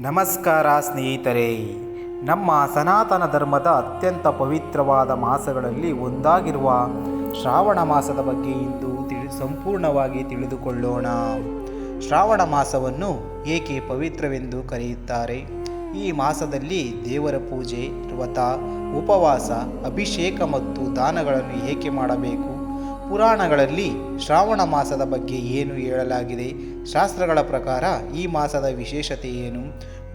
ನಮಸ್ಕಾರ ಸ್ನೇಹಿತರೆ. ನಮ್ಮ ಸನಾತನ ಧರ್ಮದ ಅತ್ಯಂತ ಪವಿತ್ರವಾದ ಮಾಸಗಳಲ್ಲಿ ಒಂದಾಗಿರುವ ಶ್ರಾವಣ ಮಾಸದ ಬಗ್ಗೆ ಇಂದು ಸಂಪೂರ್ಣವಾಗಿ ತಿಳಿದುಕೊಳ್ಳೋಣ. ಶ್ರಾವಣ ಮಾಸವನ್ನು ಏಕೆ ಪವಿತ್ರವೆಂದು ಕರೆಯುತ್ತಾರೆ? ಈ ಮಾಸದಲ್ಲಿ ದೇವರ ಪೂಜೆ, ವ್ರತ, ಉಪವಾಸ, ಅಭಿಷೇಕ ಮತ್ತು ದಾನಗಳನ್ನು ಏಕೆ ಮಾಡಬೇಕು? ಪುರಾಣಗಳಲ್ಲಿ ಶ್ರಾವಣ ಮಾಸದ ಬಗ್ಗೆ ಏನು ಹೇಳಲಾಗಿದೆ? ಶಾಸ್ತ್ರಗಳ ಪ್ರಕಾರ ಈ ಮಾಸದ ವಿಶೇಷತೆ ಏನು?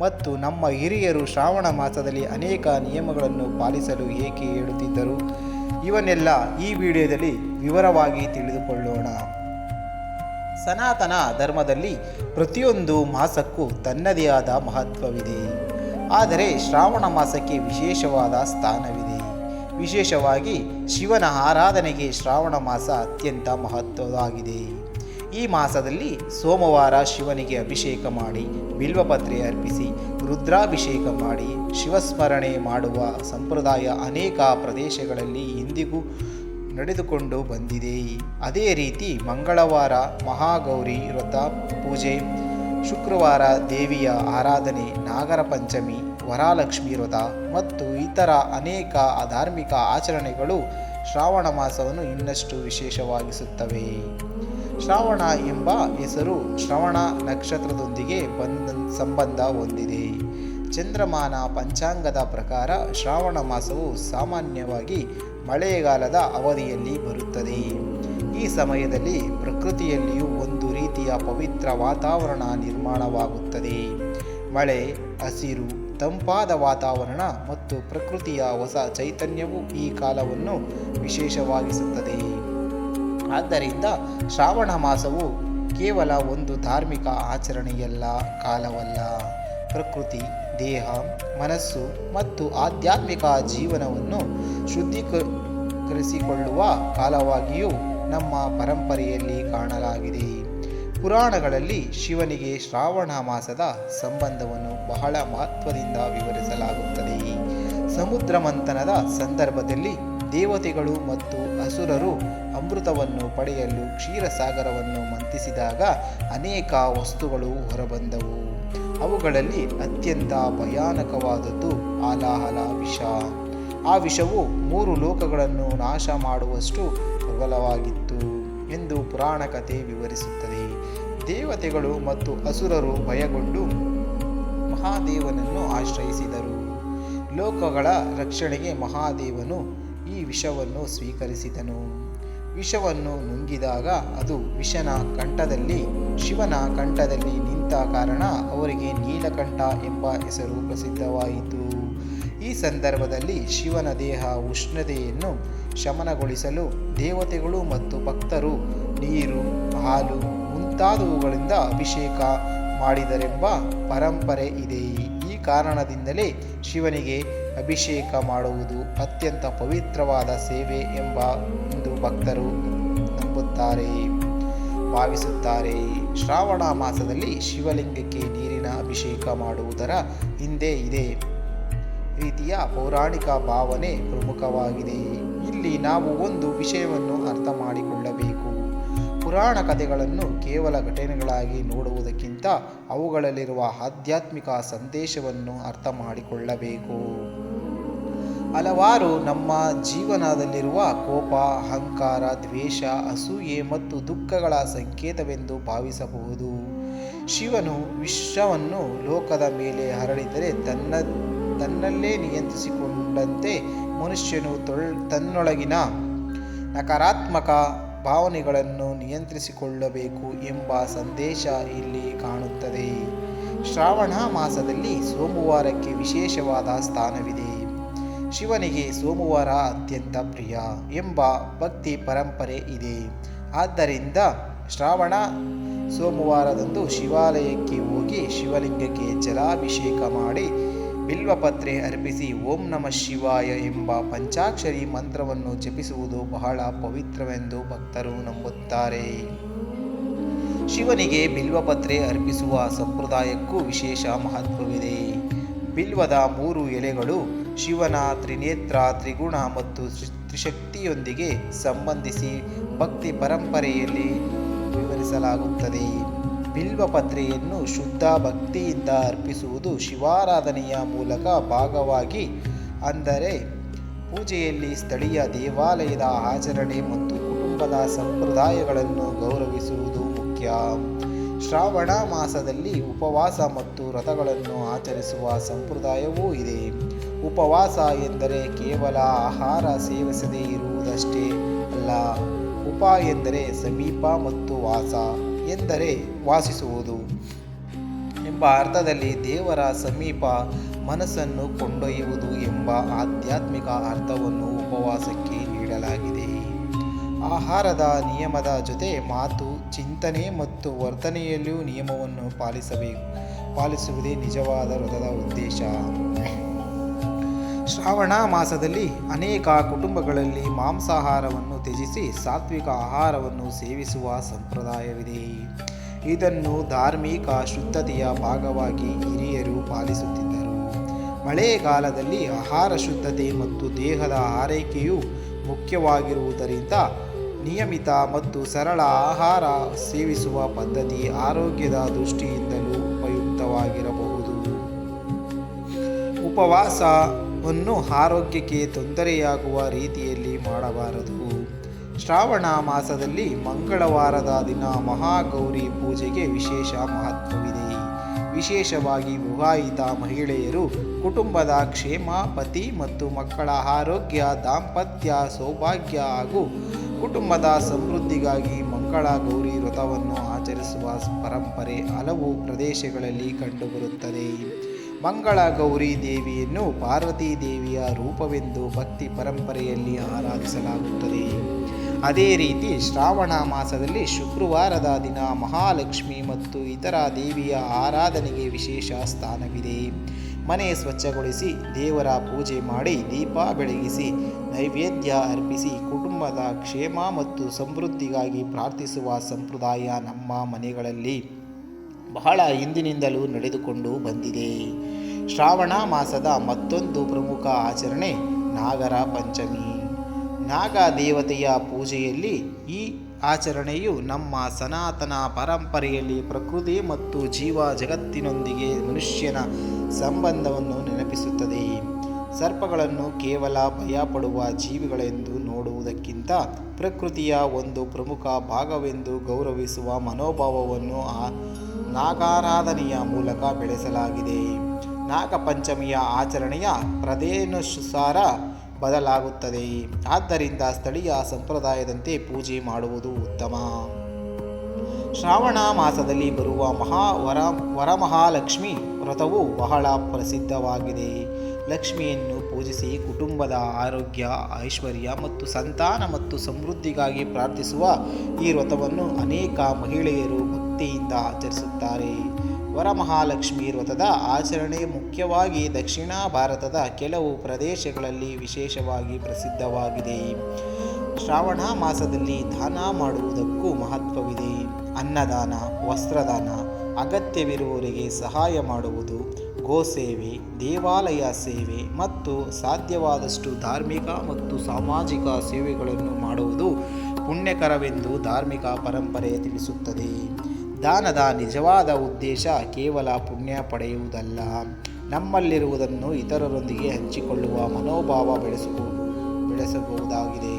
ಮತ್ತು ನಮ್ಮ ಹಿರಿಯರು ಶ್ರಾವಣ ಮಾಸದಲ್ಲಿ ಅನೇಕ ನಿಯಮಗಳನ್ನು ಪಾಲಿಸಲು ಏಕೆ ಹೇಳುತ್ತಿದ್ದರು? ಇವನ್ನೆಲ್ಲ ಈ ವಿಡಿಯೋದಲ್ಲಿ ವಿವರವಾಗಿ ತಿಳಿದುಕೊಳ್ಳೋಣ. ಸನಾತನ ಧರ್ಮದಲ್ಲಿ ಪ್ರತಿಯೊಂದು ಮಾಸಕ್ಕೂ ತನ್ನದೇ ಆದ ಮಹತ್ವವಿದೆ. ಆದರೆ ಶ್ರಾವಣ ಮಾಸಕ್ಕೆ ವಿಶೇಷವಾದ ಸ್ಥಾನವಿದೆ. ವಿಶೇಷವಾಗಿ ಶಿವನ ಆರಾಧನೆಗೆ ಶ್ರಾವಣ ಮಾಸ ಅತ್ಯಂತ ಮಹತ್ವವಾಗಿದೆ. ಈ ಮಾಸದಲ್ಲಿ ಸೋಮವಾರ ಶಿವನಿಗೆ ಅಭಿಷೇಕ ಮಾಡಿ, ಬಿಲ್ವಪತ್ರೆ ಅರ್ಪಿಸಿ, ರುದ್ರಾಭಿಷೇಕ ಮಾಡಿ ಶಿವಸ್ಮರಣೆ ಮಾಡುವ ಸಂಪ್ರದಾಯ ಅನೇಕ ಪ್ರದೇಶಗಳಲ್ಲಿ ಇಂದಿಗೂ ನಡೆದುಕೊಂಡು ಬಂದಿದೆ. ಅದೇ ರೀತಿ ಮಂಗಳವಾರ ಮಹಾಗೌರಿ ವ್ರತ ಪೂಜೆ, ಶುಕ್ರವಾರ ದೇವಿಯ ಆರಾಧನೆ, ನಾಗರ ಪಂಚಮಿ, ವರಲಕ್ಷ್ಮಿ ವ್ರತ ಮತ್ತು ಇತರ ಅನೇಕ ಧಾರ್ಮಿಕ ಆಚರಣೆಗಳು ಶ್ರಾವಣ ಮಾಸವನ್ನು ಇನ್ನಷ್ಟು ವಿಶೇಷವಾಗಿಸುತ್ತವೆ. ಶ್ರಾವಣ ಎಂಬ ಹೆಸರು ಶ್ರವಣ ನಕ್ಷತ್ರದೊಂದಿಗೆ ಸಂಬಂಧ ಹೊಂದಿದೆ. ಚಂದ್ರಮಾನ ಪಂಚಾಂಗದ ಪ್ರಕಾರ ಶ್ರಾವಣ ಮಾಸವು ಸಾಮಾನ್ಯವಾಗಿ ಮಳೆಗಾಲದ ಅವಧಿಯಲ್ಲಿ ಬರುತ್ತದೆ. ಈ ಸಮಯದಲ್ಲಿ ಪ್ರಕೃತಿಯಲ್ಲಿಯೂ ಒಂದು ರೀತಿಯ ಪವಿತ್ರ ವಾತಾವರಣ ನಿರ್ಮಾಣವಾಗುತ್ತದೆ. ಮಳೆ, ಹಸಿರು, ತಂಪಾದ ವಾತಾವರಣ ಮತ್ತು ಪ್ರಕೃತಿಯ ಹೊಸ ಚೈತನ್ಯವು ಈ ಕಾಲವನ್ನು ವಿಶೇಷವಾಗಿಸುತ್ತದೆ. ಆದ್ದರಿಂದ ಶ್ರಾವಣ ಮಾಸವು ಕೇವಲ ಒಂದು ಧಾರ್ಮಿಕ ಆಚರಣೆಯಲ್ಲ, ಕಾಲವಲ್ಲ. ಪ್ರಕೃತಿ, ದೇಹ, ಮನಸ್ಸು ಮತ್ತು ಆಧ್ಯಾತ್ಮಿಕ ಜೀವನವನ್ನು ಶುದ್ಧೀಕರಿಸಿಕೊಳ್ಳುವ ಕಾಲವಾಗಿಯೂ ನಮ್ಮ ಪರಂಪರೆಯಲ್ಲಿ ಕಾಣಲಾಗಿದೆ. ಪುರಾಣಗಳಲ್ಲಿ ಶಿವನಿಗೆ ಶ್ರಾವಣ ಮಾಸದ ಸಂಬಂಧವನ್ನು ಬಹಳ ಮಹತ್ವದಿಂದ ವಿವರಿಸಲಾಗುತ್ತದೆ. ಸಮುದ್ರ ಮಂಥನದ ಸಂದರ್ಭದಲ್ಲಿ ದೇವತೆಗಳು ಮತ್ತು ಅಸುರರು ಅಮೃತವನ್ನು ಪಡೆಯಲು ಕ್ಷೀರಸಾಗರವನ್ನು ಮಂಥಿಸಿದಾಗ ಅನೇಕ ವಸ್ತುಗಳು ಹೊರಬಂದವು. ಅವುಗಳಲ್ಲಿ ಅತ್ಯಂತ ಭಯಾನಕವಾದದ್ದು ಹಾಲಾಹಲ ವಿಷ. ಆ ವಿಷವು 3 ಲೋಕಗಳನ್ನು ನಾಶ ಮಾಡುವಷ್ಟು ಪ್ರಬಲವಾಗಿತ್ತು ಎಂದು ಪುರಾಣ ಕಥೆ ವಿವರಿಸುತ್ತದೆ. ದೇವತೆಗಳು ಮತ್ತು ಅಸುರರು ಭಯಗೊಂಡು ಮಹಾದೇವನನ್ನು ಆಶ್ರಯಿಸಿದರು. ಲೋಕಗಳ ರಕ್ಷಣೆಗೆ ಮಹಾದೇವನು ಈ ವಿಷವನ್ನು ಸ್ವೀಕರಿಸಿದನು. ವಿಷವನ್ನು ನುಂಗಿದಾಗ ಅದು ಶಿವನ ಕಂಠದಲ್ಲಿ ನಿಂತ ಕಾರಣ ಅವರಿಗೆ ನೀಲಕಂಠ ಎಂಬ ಹೆಸರು ಪ್ರಸಿದ್ಧವಾಯಿತು. ಈ ಸಂದರ್ಭದಲ್ಲಿ ಶಿವನ ದೇಹ ಉಷ್ಣತೆಯನ್ನು ಶಮನಗೊಳಿಸಲು ದೇವತೆಗಳು ಮತ್ತು ಭಕ್ತರು ನೀರು, ಹಾಲು ಮುಂತಾದವುಗಳಿಂದ ಅಭಿಷೇಕ ಮಾಡಿದರೆಂಬ ಪರಂಪರೆ ಇದೆ. ಈ ಕಾರಣದಿಂದಲೇ ಶಿವನಿಗೆ ಅಭಿಷೇಕ ಮಾಡುವುದು ಅತ್ಯಂತ ಪವಿತ್ರವಾದ ಸೇವೆ ಎಂದು ಭಕ್ತರು ಭಾವಿಸುತ್ತಾರೆ. ಶ್ರಾವಣ ಮಾಸದಲ್ಲಿ ಶಿವಲಿಂಗಕ್ಕೆ ನೀರಿನ ಅಭಿಷೇಕ ಮಾಡುವುದರ ಹಿಂದೆ ಇದೇ ರೀತಿಯ ಪೌರಾಣಿಕ ಭಾವನೆ ಪ್ರಮುಖವಾಗಿದೆ. ಇಲ್ಲಿ ನಾವು ಒಂದು ವಿಷಯವನ್ನು ಅರ್ಥ ಮಾಡಿಕೊಳ್ಳಬೇಕು. ಪುರಾಣ ಕಥೆಗಳನ್ನು ಕೇವಲ ಘಟನೆಗಳಾಗಿ ನೋಡುವುದಕ್ಕಿಂತ ಅವುಗಳಲ್ಲಿರುವ ಆಧ್ಯಾತ್ಮಿಕ ಸಂದೇಶವನ್ನು ಅರ್ಥ ಮಾಡಿಕೊಳ್ಳಬೇಕು. ಹಲವಾರು ನಮ್ಮ ಜೀವನದಲ್ಲಿರುವ ಕೋಪ, ಅಹಂಕಾರ, ದ್ವೇಷ, ಅಸೂಯೆ ಮತ್ತು ದುಃಖಗಳ ಸಂಕೇತವೆಂದು ಭಾವಿಸಬಹುದು. ಶಿವನು ವಿಷವನ್ನು ಲೋಕದ ಮೇಲೆ ಹರಡಿದರೆ ತನ್ನಲ್ಲೇ ನಿಯಂತ್ರಿಸಿಕೊಂಡಂತೆ ಮನುಷ್ಯನು ತನ್ನೊಳಗಿನ ನಕಾರಾತ್ಮಕ ಭಾವನೆಗಳನ್ನು ನಿಯಂತ್ರಿಸಿಕೊಳ್ಳಬೇಕು ಎಂಬ ಸಂದೇಶ ಇಲ್ಲಿ ಕಾಣುತ್ತದೆ. ಶ್ರಾವಣ ಮಾಸದಲ್ಲಿ ಸೋಮವಾರಕ್ಕೆ ವಿಶೇಷವಾದ ಸ್ಥಾನವಿದೆ. ಶಿವನಿಗೆ ಸೋಮವಾರ ಅತ್ಯಂತ ಪ್ರಿಯ ಎಂಬ ಭಕ್ತಿ ಪರಂಪರೆ ಇದೆ. ಆದ್ದರಿಂದ ಶ್ರಾವಣ ಸೋಮವಾರದಂದು ಶಿವಾಲಯಕ್ಕೆ ಹೋಗಿ ಶಿವಲಿಂಗಕ್ಕೆ ಜಲಾಭಿಷೇಕ ಮಾಡಿ ಬಿಲ್ವಪತ್ರೆ ಅರ್ಪಿಸಿ ಓಂ ನಮಃ ಶಿವಾಯ ಎಂಬ ಪಂಚಾಕ್ಷರಿ ಮಂತ್ರವನ್ನು ಜಪಿಸುವುದು ಬಹಳ ಪವಿತ್ರವೆಂದು ಭಕ್ತರು ನಂಬುತ್ತಾರೆ. ಶಿವನಿಗೆ ಬಿಲ್ವಪತ್ರೆ ಅರ್ಪಿಸುವ ಸಂಪ್ರದಾಯಕ್ಕೂ ವಿಶೇಷ ಮಹತ್ವವಿದೆ. ಬಿಲ್ವದ 3 ಎಲೆಗಳು ಶಿವನ ತ್ರಿನೇತ್ರ, ತ್ರಿಗುಣ ಮತ್ತು ತ್ರಿಶಕ್ತಿಯೊಂದಿಗೆ ಸಂಬಂಧಿಸಿ ಭಕ್ತಿ ಪರಂಪರೆಯಲ್ಲಿ ವಿವರಿಸಲಾಗುತ್ತದೆ. ಬಿಲ್ವಪತ್ರೆಯನ್ನು ಶುದ್ಧ ಭಕ್ತಿಯಿಂದ ಅರ್ಪಿಸುವುದು ಶಿವಾರಾಧನೆಯ ಮೂಲಕ ಭಾಗವಾಗಿ, ಅಂದರೆ ಪೂಜೆಯಲ್ಲಿ ಸ್ಥಳೀಯ ದೇವಾಲಯದ ಆಚರಣೆ ಮತ್ತು ಕುಟುಂಬದ ಸಂಪ್ರದಾಯಗಳನ್ನು ಗೌರವಿಸುವುದು ಮುಖ್ಯ. ಶ್ರಾವಣ ಮಾಸದಲ್ಲಿ ಉಪವಾಸ ಮತ್ತು ವ್ರತಗಳನ್ನು ಆಚರಿಸುವ ಸಂಪ್ರದಾಯವೂ ಇದೆ. ಉಪವಾಸ ಎಂದರೆ ಕೇವಲ ಆಹಾರ ಸೇವಿಸದೇ ಇರುವುದಷ್ಟೇ ಅಲ್ಲ. ಉಪ ಎಂದರೆ ಸಮೀಪ ಮತ್ತು ವಾಸ ಎಂದರೆ ವಾಸಿಸುವುದು ಎಂಬ ಅರ್ಥದಲ್ಲಿ ದೇವರ ಸಮೀಪ ಮನಸ್ಸನ್ನು ಕೊಂಡೊಯ್ಯುವುದು ಎಂಬ ಆಧ್ಯಾತ್ಮಿಕ ಅರ್ಥವನ್ನು ಉಪವಾಸಕ್ಕೆ ನೀಡಲಾಗಿದೆ. ಆಹಾರದ ನಿಯಮದ ಜೊತೆ ಮಾತು, ಚಿಂತನೆ ಮತ್ತು ವರ್ತನೆಯಲ್ಲಿಯೂ ನಿಯಮವನ್ನು ಪಾಲಿಸುವುದೇ ನಿಜವಾದ ವ್ರತದ ಉದ್ದೇಶ. ಶ್ರಾವಣ ಮಾಸದಲ್ಲಿ ಅನೇಕ ಕುಟುಂಬಗಳಲ್ಲಿ ಮಾಂಸಾಹಾರವನ್ನು ತ್ಯಜಿಸಿ ಸಾತ್ವಿಕ ಆಹಾರವನ್ನು ಸೇವಿಸುವ ಸಂಪ್ರದಾಯವಿದೆ. ಇದನ್ನು ಧಾರ್ಮಿಕ ಶುದ್ಧತೆಯ ಭಾಗವಾಗಿ ಹಿರಿಯರು ಪಾಲಿಸುತ್ತಿದ್ದರು. ಮಳೆಗಾಲದಲ್ಲಿ ಆಹಾರ ಶುದ್ಧತೆ ಮತ್ತು ದೇಹದ ಆರೈಕೆಯು ಮುಖ್ಯವಾಗಿರುವುದರಿಂದ ನಿಯಮಿತ ಮತ್ತು ಸರಳ ಆಹಾರ ಸೇವಿಸುವ ಪದ್ಧತಿ ಆರೋಗ್ಯದ ದೃಷ್ಟಿಯಿಂದಲೂ ಉಪಯುಕ್ತವಾಗಿರಬಹುದು. ಉಪವಾಸವನ್ನು ಆರೋಗ್ಯಕ್ಕೆ ತೊಂದರೆಯಾಗುವ ರೀತಿಯಲ್ಲಿ ಮಾಡಬಾರದು. ಶ್ರಾವಣ ಮಾಸದಲ್ಲಿ ಮಂಗಳವಾರದ ದಿನ ಮಹಾಗೌರಿ ಪೂಜೆಗೆ ವಿಶೇಷ ಮಹತ್ವವಿದೆ. ವಿಶೇಷವಾಗಿ ವಿವಾಹಿತ ಮಹಿಳೆಯರು ಕುಟುಂಬದ ಕ್ಷೇಮ, ಪತಿ ಮತ್ತು ಮಕ್ಕಳ ಆರೋಗ್ಯ, ದಾಂಪತ್ಯ ಸೌಭಾಗ್ಯ ಹಾಗೂ ಕುಟುಂಬದ ಸಮೃದ್ಧಿಗಾಗಿ ಮಂಗಳ ಗೌರಿ ವ್ರತವನ್ನು ಆಚರಿಸುವ ಪರಂಪರೆ ಹಲವು ಪ್ರದೇಶಗಳಲ್ಲಿ ಕಂಡುಬರುತ್ತದೆ. ಮಂಗಳ ಗೌರಿ ದೇವಿಯನ್ನು ಪಾರ್ವತಿ ದೇವಿಯ ರೂಪವೆಂದು ಭಕ್ತಿ ಪರಂಪರೆಯಲ್ಲಿ ಆರಾಧಿಸಲಾಗುತ್ತದೆ. ಅದೇ ರೀತಿ ಶ್ರಾವಣ ಮಾಸದಲ್ಲಿ ಶುಕ್ರವಾರದ ದಿನ ಮಹಾಲಕ್ಷ್ಮಿ ಮತ್ತು ಇತರ ದೇವಿಯ ಆರಾಧನೆಗೆ ವಿಶೇಷ ಸ್ಥಾನವಿದೆ. ಮನೆ ಸ್ವಚ್ಛಗೊಳಿಸಿ ದೇವರ ಪೂಜೆ ಮಾಡಿ ದೀಪ ಬೆಳಗಿಸಿ ನೈವೇದ್ಯ ಅರ್ಪಿಸಿ ಕುಟುಂಬದ ಕ್ಷೇಮ ಮತ್ತು ಸಮೃದ್ಧಿಗಾಗಿ ಪ್ರಾರ್ಥಿಸುವ ಸಂಪ್ರದಾಯ ನಮ್ಮ ಮನೆಗಳಲ್ಲಿ ಬಹಳ ಹಿಂದಿನಿಂದಲೂ ನಡೆದುಕೊಂಡು ಬಂದಿದೆ. ಶ್ರಾವಣ ಮಾಸದ ಮತ್ತೊಂದು ಪ್ರಮುಖ ಆಚರಣೆ ನಾಗರ ಪಂಚಮಿ. ನಾಗ ದೇವತೆಯ ಪೂಜೆಯಲ್ಲಿ ಈ ಆಚರಣೆಯು ನಮ್ಮ ಸನಾತನ ಪರಂಪರೆಯಲ್ಲಿ ಪ್ರಕೃತಿ ಮತ್ತು ಜೀವ ಜಗತ್ತಿನೊಂದಿಗೆ ಮನುಷ್ಯನ ಸಂಬಂಧವನ್ನು ನೆನಪಿಸುತ್ತದೆ. ಸರ್ಪಗಳನ್ನು ಕೇವಲ ಭಯಪಡುವ ಜೀವಿಗಳೆಂದು ನೋಡುವುದಕ್ಕಿಂತ ಪ್ರಕೃತಿಯ ಒಂದು ಪ್ರಮುಖ ಭಾಗವೆಂದು ಗೌರವಿಸುವ ಮನೋಭಾವವನ್ನು ನಾಗಾರಾಧನೆಯ ಮೂಲಕ ಬೆಳೆಸಲಾಗಿದೆ. ನಾಗಪಂಚಮಿಯ ಆಚರಣೆಯ ಪ್ರದೇಶಾನುಸಾರ ಬದಲಾಗುತ್ತದೆ. ಆದ್ದರಿಂದ ಸ್ಥಳೀಯ ಸಂಪ್ರದಾಯದಂತೆ ಪೂಜೆ ಮಾಡುವುದು ಉತ್ತಮ. ಶ್ರಾವಣ ಮಾಸದಲ್ಲಿ ಬರುವ ವರಮಹಾಲಕ್ಷ್ಮಿ ವ್ರತವು ಬಹಳ ಪ್ರಸಿದ್ಧವಾಗಿದೆ. ಲಕ್ಷ್ಮಿಯನ್ನು ಪೂಜಿಸಿ ಕುಟುಂಬದ ಆರೋಗ್ಯ, ಐಶ್ವರ್ಯ ಮತ್ತು ಸಂತಾನ ಮತ್ತು ಸಮೃದ್ಧಿಗಾಗಿ ಪ್ರಾರ್ಥಿಸುವ ಈ ವ್ರತವನ್ನು ಅನೇಕ ಮಹಿಳೆಯರು ಭಕ್ತಿಯಿಂದ ಆಚರಿಸುತ್ತಾರೆ. ವರಮಹಾಲಕ್ಷ್ಮಿ ವ್ರತದ ಆಚರಣೆ ಮುಖ್ಯವಾಗಿ ದಕ್ಷಿಣ ಭಾರತದ ಕೆಲವು ಪ್ರದೇಶಗಳಲ್ಲಿ ವಿಶೇಷವಾಗಿ ಪ್ರಸಿದ್ಧವಾಗಿದೆ. ಶ್ರಾವಣ ಮಾಸದಲ್ಲಿ ದಾನ ಮಾಡುವುದಕ್ಕೂ ಮಹತ್ವವಿದೆ. ಅನ್ನದಾನ, ವಸ್ತ್ರದಾನ, ಅಗತ್ಯವಿರುವವರಿಗೆ ಸಹಾಯ ಮಾಡುವುದು, ಗೋಸೇವೆ, ದೇವಾಲಯ ಸೇವೆ ಮತ್ತು ಸಾಧ್ಯವಾದಷ್ಟು ಧಾರ್ಮಿಕ ಮತ್ತು ಸಾಮಾಜಿಕ ಸೇವೆಗಳನ್ನು ಮಾಡುವುದು ಪುಣ್ಯಕರವೆಂದು ಧಾರ್ಮಿಕ ಪರಂಪರೆ ತಿಳಿಸುತ್ತದೆ. ದಾನದ ನಿಜವಾದ ಉದ್ದೇಶ ಕೇವಲ ಪುಣ್ಯ ಪಡೆಯುವುದಲ್ಲ, ನಮ್ಮಲ್ಲಿರುವುದನ್ನು ಇತರರೊಂದಿಗೆ ಹಂಚಿಕೊಳ್ಳುವ ಮನೋಭಾವ ಬೆಳೆಸಬಹುದಾಗಿದೆ.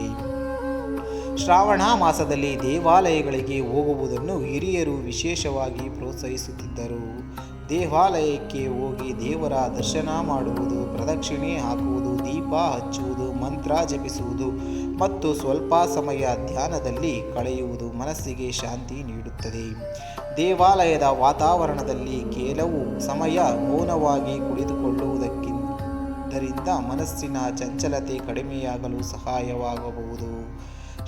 ಶ್ರಾವಣ ಮಾಸದಲ್ಲಿ ದೇವಾಲಯಗಳಿಗೆ ಹೋಗುವುದನ್ನು ಹಿರಿಯರು ವಿಶೇಷವಾಗಿ ಪ್ರೋತ್ಸಾಹಿಸುತ್ತಿದ್ದರು. ದೇವಾಲಯಕ್ಕೆ ಹೋಗಿ ದೇವರ ದರ್ಶನ ಮಾಡುವುದು, ಪ್ರದಕ್ಷಿಣೆ ಹಾಕುವುದು, ದೀಪ ಹಚ್ಚುವುದು, ಮಂತ್ರ ಜಪಿಸುವುದು ಮತ್ತು ಸ್ವಲ್ಪ ಸಮಯ ಧ್ಯಾನದಲ್ಲಿ ಕಳೆಯುವುದು ಮನಸ್ಸಿಗೆ ಶಾಂತಿ ನೀಡುತ್ತದೆ. ದೇವಾಲಯದ ವಾತಾವರಣದಲ್ಲಿ ಕೆಲವು ಸಮಯ ಮೌನವಾಗಿ ಕುಳಿತುಕೊಳ್ಳುವುದರಿಂದ ಮನಸ್ಸಿನ ಚಂಚಲತೆ ಕಡಿಮೆಯಾಗಲು ಸಹಾಯವಾಗಬಹುದು.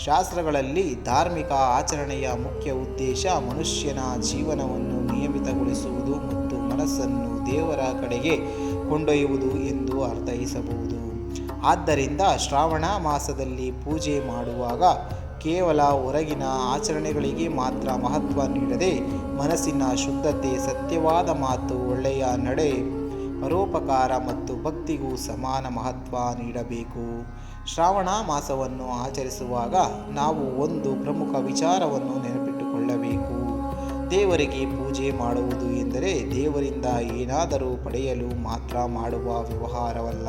ಶಾಸ್ತ್ರಗಳಲ್ಲಿ ಧಾರ್ಮಿಕ ಆಚರಣೆಯ ಮುಖ್ಯ ಉದ್ದೇಶ ಮನುಷ್ಯನ ಜೀವನವನ್ನು ನಿಯಮಿತಗೊಳಿಸುವುದು ಮತ್ತು ಮನಸ್ಸನ್ನು ದೇವರ ಕಡೆಗೆ ಕೊಂಡೊಯ್ಯುವುದು ಎಂದು ಅರ್ಥೈಸಬಹುದು. ಆದ್ದರಿಂದ ಶ್ರಾವಣ ಮಾಸದಲ್ಲಿ ಪೂಜೆ ಮಾಡುವಾಗ ಕೇವಲ ಹೊರಗಿನ ಆಚರಣೆಗಳಿಗೆ ಮಾತ್ರ ಮಹತ್ವ ನೀಡದೆ ಮನಸ್ಸಿನ ಶುದ್ಧತೆ, ಸತ್ಯವಾದ ಮಾತು, ಒಳ್ಳೆಯ ನಡೆ, ಪರೋಪಕಾರ ಮತ್ತು ಭಕ್ತಿಗೂ ಸಮಾನ ಮಹತ್ವ ನೀಡಬೇಕು. ಶ್ರಾವಣ ಮಾಸವನ್ನು ಆಚರಿಸುವಾಗ ನಾವು ಒಂದು ಪ್ರಮುಖ ವಿಚಾರವನ್ನು ನೆನಪಿಟ್ಟುಕೊಳ್ಳಬೇಕು. ದೇವರಿಗೆ ಪೂಜೆ ಮಾಡುವುದು ಎಂದರೆ ದೇವರಿಂದ ಏನಾದರೂ ಪಡೆಯಲು ಮಾತ್ರ ಮಾಡುವ ವ್ಯವಹಾರವಲ್ಲ.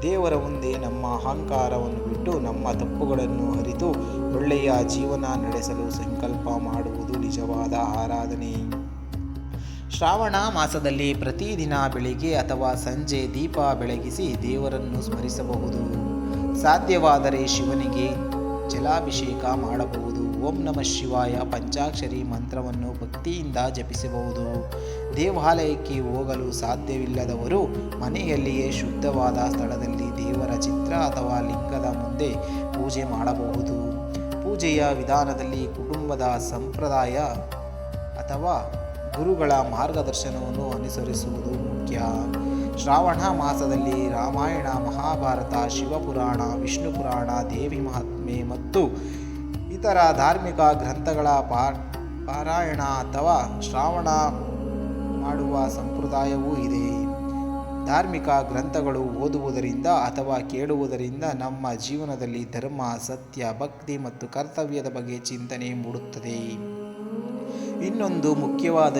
ದೇವರ ಮುಂದೆ ನಮ್ಮ ಅಹಂಕಾರವನ್ನು ಬಿಟ್ಟು ನಮ್ಮ ತಪ್ಪುಗಳನ್ನು ಅರಿತು ಒಳ್ಳೆಯ ಜೀವನ ನಡೆಸಲು ಸಂಕಲ್ಪ ಮಾಡುವುದು ನಿಜವಾದ ಆರಾಧನೆ. ಶ್ರಾವಣ ಮಾಸದಲ್ಲಿ ಪ್ರತಿದಿನ ಬೆಳಿಗ್ಗೆ ಅಥವಾ ಸಂಜೆ ದೀಪ ಬೆಳಗಿಸಿ ದೇವರನ್ನು ಸ್ಮರಿಸಬಹುದು. ಸಾಧ್ಯವಾದರೆ ಶಿವನಿಗೆ ಜಲಾಭಿಷೇಕ ಮಾಡಬಹುದು. ಓಂ ನಮಃ ಶಿವಾಯ ಪಂಚಾಕ್ಷರಿ ಮಂತ್ರವನ್ನು ಭಕ್ತಿಯಿಂದ ಜಪಿಸಬಹುದು. ದೇವಾಲಯಕ್ಕೆ ಹೋಗಲು ಸಾಧ್ಯವಿಲ್ಲದವರು ಮನೆಯಲ್ಲಿಯೇ ಶುದ್ಧವಾದ ಸ್ಥಳದಲ್ಲಿ ದೇವರ ಚಿತ್ರ ಅಥವಾ ಲಿಂಗದ ಮುಂದೆ ಪೂಜೆ ಮಾಡಬಹುದು. ಪೂಜೆಯ ವಿಧಾನದಲ್ಲಿ ಕುಟುಂಬದ ಸಂಪ್ರದಾಯ ಅಥವಾ ಗುರುಗಳ ಮಾರ್ಗದರ್ಶನವನ್ನು ಅನುಸರಿಸುವುದು ಮುಖ್ಯ. ಶ್ರಾವಣ ಮಾಸದಲ್ಲಿ ರಾಮಾಯಣ, ಮಹಾಭಾರತ, ಶಿವಪುರಾಣ, ವಿಷ್ಣು ಪುರಾಣ, ದೇವಿ ಮಹಾತ್ಮೆ ಮತ್ತು ಇತರ ಧಾರ್ಮಿಕ ಗ್ರಂಥಗಳ ಪಾರಾಯಣ ಅಥವಾ ಶ್ರಾವಣ ಮಾಡುವ ಸಂಪ್ರದಾಯವೂ ಇದೆ. ಧಾರ್ಮಿಕ ಗ್ರಂಥಗಳು ಓದುವುದರಿಂದ ಅಥವಾ ಕೇಳುವುದರಿಂದ ನಮ್ಮ ಜೀವನದಲ್ಲಿ ಧರ್ಮ, ಸತ್ಯ, ಭಕ್ತಿ ಮತ್ತು ಕರ್ತವ್ಯದ ಬಗ್ಗೆ ಚಿಂತನೆ ಮೂಡುತ್ತದೆ. ಇನ್ನೊಂದು ಮುಖ್ಯವಾದ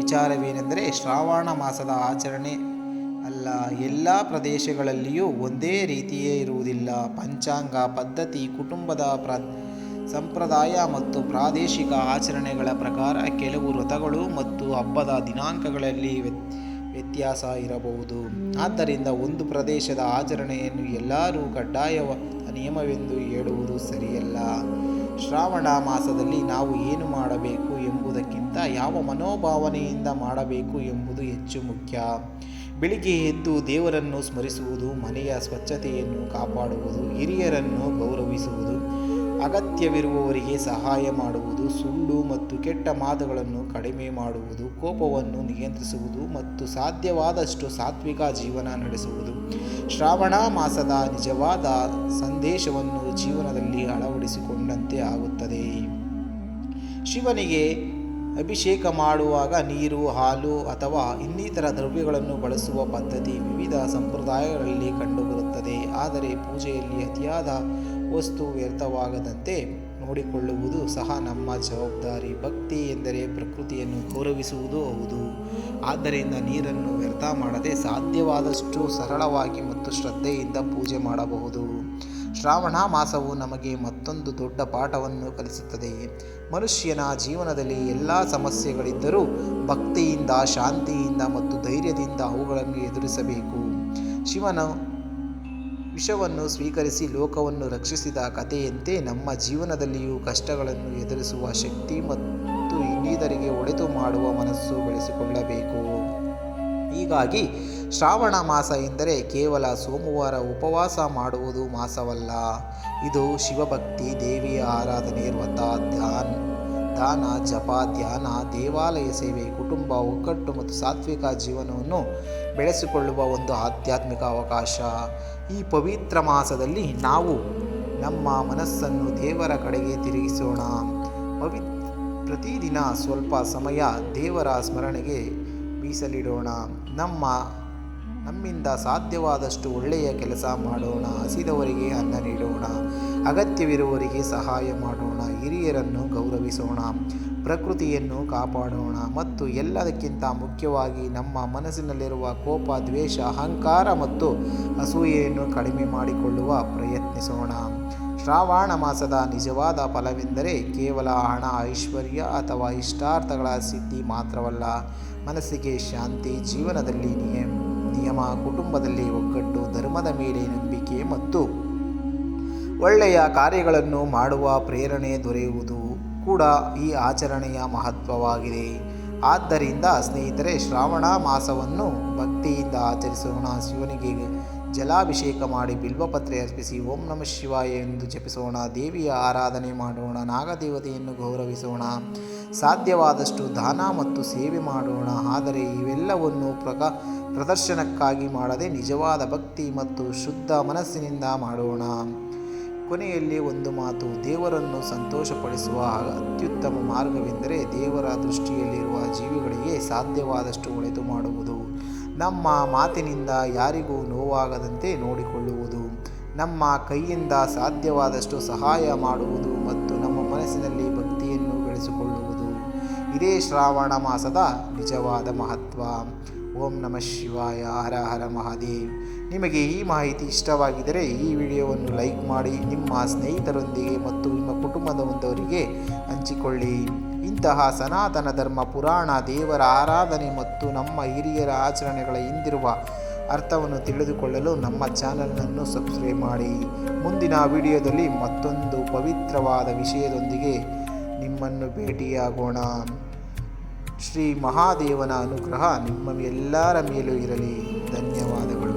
ವಿಚಾರವೇನೆಂದರೆ ಶ್ರಾವಣ ಮಾಸದ ಆಚರಣೆ ಎಲ್ಲ ಪ್ರದೇಶಗಳಲ್ಲಿಯೂ ಒಂದೇ ರೀತಿಯೇ ಇರುವುದಿಲ್ಲ. ಪಂಚಾಂಗ ಪದ್ಧತಿ, ಕುಟುಂಬದ ಸಂಪ್ರದಾಯ ಮತ್ತು ಪ್ರಾದೇಶಿಕ ಆಚರಣೆಗಳ ಪ್ರಕಾರ ಕೆಲವು ವ್ರತಗಳು ಮತ್ತು ಹಬ್ಬದ ದಿನಾಂಕಗಳಲ್ಲಿ ವ್ಯತ್ಯಾಸ ಇರಬಹುದು. ಆದ್ದರಿಂದ ಒಂದು ಪ್ರದೇಶದ ಆಚರಣೆಯನ್ನು ಎಲ್ಲರೂ ಕಡ್ಡಾಯ ನಿಯಮವೆಂದು ಹೇಳುವುದು ಸರಿಯಲ್ಲ. ಶ್ರಾವಣ ಮಾಸದಲ್ಲಿ ನಾವು ಏನು ಮಾಡಬೇಕು ಎಂಬುದಕ್ಕಿಂತ ಯಾವ ಮನೋಭಾವನೆಯಿಂದ ಮಾಡಬೇಕು ಎಂಬುದು ಹೆಚ್ಚು ಮುಖ್ಯ. ಬೆಳಿಗ್ಗೆ ಎದ್ದು ದೇವರನ್ನು ಸ್ಮರಿಸುವುದು, ಮನೆಯ ಸ್ವಚ್ಛತೆಯನ್ನು ಕಾಪಾಡುವುದು, ಹಿರಿಯರನ್ನು ಗೌರವಿಸುವುದು, ಅಗತ್ಯವಿರುವವರಿಗೆ ಸಹಾಯ ಮಾಡುವುದು, ಸುಳ್ಳು ಮತ್ತು ಕೆಟ್ಟ ಮಾತುಗಳನ್ನು ಕಡಿಮೆ ಮಾಡುವುದು, ಕೋಪವನ್ನು ನಿಯಂತ್ರಿಸುವುದು ಮತ್ತು ಸಾಧ್ಯವಾದಷ್ಟು ಸಾತ್ವಿಕ ಜೀವನ ನಡೆಸುವುದು ಶ್ರಾವಣ ಮಾಸದ ನಿಜವಾದ ಸಂದೇಶವನ್ನು ಜೀವನದಲ್ಲಿ ಅಳವಡಿಸಿಕೊಂಡಂತೆ ಆಗುತ್ತದೆ. ಶಿವನಿಗೆ ಅಭಿಷೇಕ ಮಾಡುವಾಗ ನೀರು, ಹಾಲು ಅಥವಾ ಇನ್ನಿತರ ದ್ರವ್ಯಗಳನ್ನು ಬಳಸುವ ಪದ್ಧತಿ ವಿವಿಧ ಸಂಪ್ರದಾಯಗಳಲ್ಲಿ ಕಂಡುಬರುತ್ತದೆ. ಆದರೆ ಪೂಜೆಯಲ್ಲಿ ಅತಿಯಾದ ವಸ್ತು ವ್ಯರ್ಥವಾಗದಂತೆ ನೋಡಿಕೊಳ್ಳುವುದು ಸಹ ನಮ್ಮ ಜವಾಬ್ದಾರಿ. ಭಕ್ತಿ ಎಂದರೆ ಪ್ರಕೃತಿಯನ್ನು ಗೌರವಿಸುವುದು ಹೌದು. ಆದ್ದರಿಂದ ನೀರನ್ನು ವ್ಯರ್ಥ ಮಾಡದೆ ಸಾಧ್ಯವಾದಷ್ಟು ಸರಳವಾಗಿ ಮತ್ತು ಶ್ರದ್ಧೆಯಿಂದ ಪೂಜೆ ಮಾಡಬಹುದು. ಶ್ರಾವಣ ಮಾಸವು ನಮಗೆ ಮತ್ತೊಂದು ದೊಡ್ಡ ಪಾಠವನ್ನು ಕಲಿಸುತ್ತದೆ. ಮನುಷ್ಯನ ಜೀವನದಲ್ಲಿ ಎಲ್ಲ ಸಮಸ್ಯೆಗಳಿದ್ದರೂ ಭಕ್ತಿಯಿಂದ, ಶಾಂತಿಯಿಂದ ಮತ್ತು ಧೈರ್ಯದಿಂದ ಅವುಗಳನ್ನು ಎದುರಿಸಬೇಕು. ಶಿವನ ವಿಷವನ್ನು ಸ್ವೀಕರಿಸಿ ಲೋಕವನ್ನು ರಕ್ಷಿಸಿದ ಕಥೆಯಂತೆ ನಮ್ಮ ಜೀವನದಲ್ಲಿಯೂ ಕಷ್ಟಗಳನ್ನು ಎದುರಿಸುವ ಶಕ್ತಿ ಮತ್ತು ಇನ್ನಿತರಿಗೆ ಒಳಿತು ಮಾಡುವ ಮನಸ್ಸು ಬೆಳೆಸಿಕೊಳ್ಳಬೇಕು. ಹೀಗಾಗಿ ಶ್ರಾವಣ ಮಾಸ ಎಂದರೆ ಕೇವಲ ಸೋಮವಾರ ಉಪವಾಸ ಮಾಡುವುದು ಮಾಸವಲ್ಲ. ಇದು ಶಿವಭಕ್ತಿ, ದೇವಿಯ ಆರಾಧನೆ, ವ್ರತ, ದಾನ, ಜಪ, ಧ್ಯಾನ, ದೇವಾಲಯ ಸೇವೆ, ಕುಟುಂಬ ಒಗ್ಗಟ್ಟು ಮತ್ತು ಸಾತ್ವಿಕ ಜೀವನವನ್ನು ಬೆಳೆಸಿಕೊಳ್ಳುವ ಒಂದು ಆಧ್ಯಾತ್ಮಿಕ ಅವಕಾಶ. ಈ ಪವಿತ್ರ ಮಾಸದಲ್ಲಿ ನಾವು ನಮ್ಮ ಮನಸ್ಸನ್ನು ದೇವರ ಕಡೆಗೆ ತಿರುಗಿಸೋಣ. ಪ್ರತಿದಿನ ಸ್ವಲ್ಪ ಸಮಯ ದೇವರ ಸ್ಮರಣೆಗೆ ಮೀಸಲಿಡೋಣ. ನಮ್ಮಿಂದ ಸಾಧ್ಯವಾದಷ್ಟು ಒಳ್ಳೆಯ ಕೆಲಸ ಮಾಡೋಣ. ಹಸಿದವರಿಗೆ ಅನ್ನ ನೀಡೋಣ, ಅಗತ್ಯವಿರುವವರಿಗೆ ಸಹಾಯ ಮಾಡೋಣ, ಹಿರಿಯರನ್ನು ಗೌರವಿಸೋಣ, ಪ್ರಕೃತಿಯನ್ನು ಕಾಪಾಡೋಣ ಮತ್ತು ಎಲ್ಲದಕ್ಕಿಂತ ಮುಖ್ಯವಾಗಿ ನಮ್ಮ ಮನಸ್ಸಿನಲ್ಲಿರುವ ಕೋಪ, ದ್ವೇಷ, ಅಹಂಕಾರ ಮತ್ತು ಅಸೂಯೆಯನ್ನು ಕಡಿಮೆ ಮಾಡಿಕೊಳ್ಳುವ ಪ್ರಯತ್ನಿಸೋಣ. ಶ್ರಾವಣ ಮಾಸದ ನಿಜವಾದ ಫಲವೆಂದರೆ ಕೇವಲ ಹಣ, ಐಶ್ವರ್ಯ ಅಥವಾ ಇಷ್ಟಾರ್ಥಗಳ ಸಿದ್ಧಿ ಮಾತ್ರವಲ್ಲ. ಮನಸ್ಸಿಗೆ ಶಾಂತಿ, ಜೀವನದಲ್ಲಿ ನಿಯಮ, ಕುಟುಂಬದಲ್ಲಿ ಒಗ್ಗಟ್ಟು, ಧರ್ಮದ ಮೇಲೆ ನಂಬಿಕೆ ಮತ್ತು ಒಳ್ಳೆಯ ಕಾರ್ಯಗಳನ್ನು ಮಾಡುವ ಪ್ರೇರಣೆ ದೊರೆಯುವುದು ಕೂಡ ಈ ಆಚರಣೆಯ ಮಹತ್ವವಾಗಿದೆ. ಆದ್ದರಿಂದ ಸ್ನೇಹಿತರೆ, ಶ್ರಾವಣ ಮಾಸವನ್ನು ಭಕ್ತಿಯಿಂದ ಆಚರಿಸೋಣ. ಶಿವನಿಗೆ ಜಲಾಭಿಷೇಕ ಮಾಡಿ ಬಿಲ್ವಪತ್ರೆ ಅರ್ಪಿಸಿ ಓಂ ನಮಃ ಶಿವಾಯ ಎಂದು ಜಪಿಸೋಣ. ದೇವಿಯ ಆರಾಧನೆ ಮಾಡೋಣ, ನಾಗದೇವತೆಯನ್ನು ಗೌರವಿಸೋಣ, ಸಾಧ್ಯವಾದಷ್ಟು ದಾನ ಮತ್ತು ಸೇವೆ ಮಾಡೋಣ. ಆದರೆ ಇವೆಲ್ಲವನ್ನು ಪ್ರದರ್ಶನಕ್ಕಾಗಿ ಮಾಡದೆ ನಿಜವಾದ ಭಕ್ತಿ ಮತ್ತು ಶುದ್ಧ ಮನಸ್ಸಿನಿಂದ ಮಾಡೋಣ. ಕೊನೆಯಲ್ಲಿ ಒಂದು ಮಾತು: ದೇವರನ್ನು ಸಂತೋಷಪಡಿಸುವ ಅತ್ಯುತ್ತಮ ಮಾರ್ಗವೆಂದರೆ ದೇವರ ದೃಷ್ಟಿಯಲ್ಲಿರುವ ಜೀವಿಗಳಿಗೆ ಸಾಧ್ಯವಾದಷ್ಟು ಒಳಿತು ಮಾಡುವುದು, ನಮ್ಮ ಮಾತಿನಿಂದ ಯಾರಿಗೂ ನೋವಾಗದಂತೆ ನೋಡಿಕೊಳ್ಳುವುದು, ನಮ್ಮ ಕೈಯಿಂದ ಸಾಧ್ಯವಾದಷ್ಟು ಸಹಾಯ ಮಾಡುವುದು ಮತ್ತು ನಮ್ಮ ಮನಸ್ಸಿನಲ್ಲಿ ಭಕ್ತಿಯನ್ನು ಬೆಳೆಸಿಕೊಳ್ಳುವುದು. ಇದೇ ಶ್ರಾವಣ ಮಾಸದ ನಿಜವಾದ ಮಹತ್ವ. ಓಂ ನಮಃ ಶಿವಾಯ. ಹರ ಹರ ಮಹಾದೇವ್. ನಿಮಗೆ ಈ ಮಾಹಿತಿ ಇಷ್ಟವಾಗಿದ್ದರೆ ಈ ವಿಡಿಯೋವನ್ನು ಲೈಕ್ ಮಾಡಿ, ನಿಮ್ಮ ಸ್ನೇಹಿತರೊಂದಿಗೆ ಮತ್ತು ನಿಮ್ಮ ಕುಟುಂಬದವರಿಗೆ ಹಂಚಿಕೊಳ್ಳಿ. ಇಂತಹ ಸನಾತನ ಧರ್ಮ, ಪುರಾಣ, ದೇವರ ಆರಾಧನೆ ಮತ್ತು ನಮ್ಮ ಹಿರಿಯರ ಆಚರಣೆಗಳ ಹಿಂದಿರುವ ಅರ್ಥವನ್ನು ತಿಳಿದುಕೊಳ್ಳಲು ನಮ್ಮ ಚಾನಲನ್ನು ಸಬ್ಸ್ಕ್ರೈಬ್ ಮಾಡಿ. ಮುಂದಿನ ವಿಡಿಯೋದಲ್ಲಿ ಮತ್ತೊಂದು ಪವಿತ್ರವಾದ ವಿಷಯದೊಂದಿಗೆ ನಿಮ್ಮನ್ನು ಭೇಟಿಯಾಗೋಣ. ಶ್ರೀ ಮಹಾದೇವನ ಅನುಗ್ರಹ ನಿಮ್ಮ ಎಲ್ಲರ ಮೇಲೂ ಇರಲಿ. ಧನ್ಯವಾದಗಳು.